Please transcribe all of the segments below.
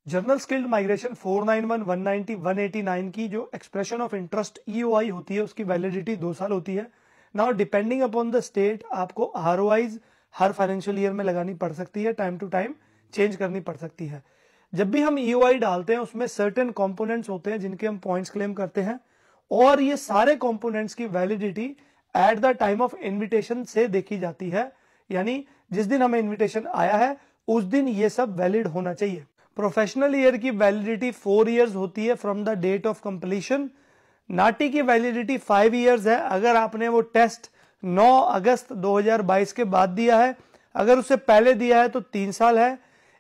Journal skilled migration 491, 190, 189 की जो expression of interest EOI होती है उसकी वैलिडिटी 2 साल होती है। Now depending upon the state आपको ROIs हर फाइनेंशियल ईयर में लगानी पड़ सकती है, टाइम टू टाइम चेंज करनी पड़ सकती है। जब भी हम EOI डालते हैं उसमें सर्टेन कंपोनेंट्स होते हैं जिनके हम पॉइंट्स क्लेम करते हैं और ये सारे कंपोनेंट्स की validity at the time of invitation से देखी जाती है, यानी जिस दिन हमें इन्विटेशन आया है उस दिन ये सब वैलिड होना चाहिए। प्रोफेशनल ईयर की वैलिडिटी 4 इयर्स होती है from the date of completion. NATA की वैलिडिटी 5 इयर्स है अगर आपने वो टेस्ट 9 अगस्त 2022 के बाद दिया है, अगर उससे पहले दिया है तो 3 साल है।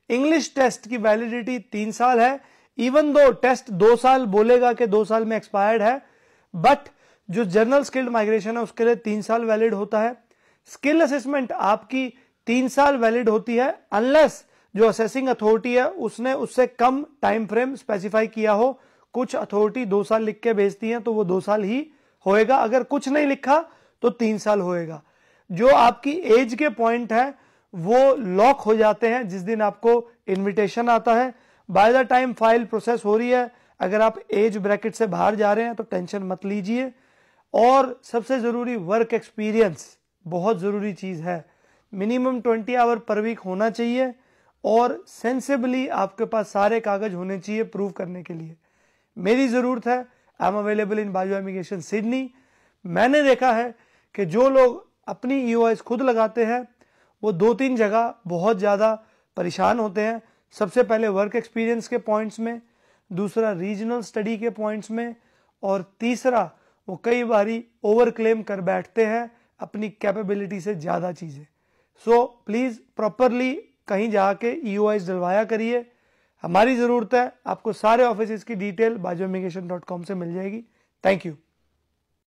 इंग्लिश टेस्ट की वैलिडिटी 3 साल है, इवन दो टेस्ट 2 साल बोलेगा कि 2 साल में एक्सपायर्ड है, बट जो जर्नल स्किल्ड माइग्रेशन है उसके लिए 3 साल वैलिड होता है। स्किल असेसमेंट आपकी 3 साल वैलिड होती है अनलेस जो असेसिंग अथॉरिटी है उसने उससे कम टाइम फ्रेम स्पेसिफाई किया हो। कुछ अथॉरिटी 2 साल लिख के भेजती है तो वो 2 साल ही होएगा, अगर कुछ नहीं लिखा तो 3 साल होएगा। जो आपकी एज के पॉइंट है वो लॉक हो जाते हैं जिस दिन आपको इनविटेशन आता है। By the time file process हो रही है, अगर आप एज ब्रैकेट से बाहर जा रहे हैं तो टेंशन मत लीजिए। और सबसे जरूरी वर्क एक्सपीरियंस बहुत जरूरी चीज है, मिनिमम 20 आवर पर वीक होना चाहिए और सेंसिबली आपके पास सारे कागज होने चाहिए प्रूव करने के लिए। मेरी जरूरत है, I am available in bio immigration Sydney. मैंने देखा है कि जो लोग अपनी EOIs खुद लगाते हैं वो 2-3 जगह बहुत ज्यादा परेशान होते हैं। सबसे पहले वर्क एक्सपीरियंस के पॉइंट्स में, दूसरा रीजनल स्टडी के पॉइंट्स में, और तीसरा वो कई बारी ओवर क्लेम कर बैठते हैं अपनी कैपेबिलिटी से ज्यादा चीजें। सो प्लीज प्रॉपरली कहीं जाके EOIs डलवाया करिए। हमारी जरूरत है, आपको सारे ऑफिस की डिटेल bajoimmigration.com से मिल जाएगी। Thank you.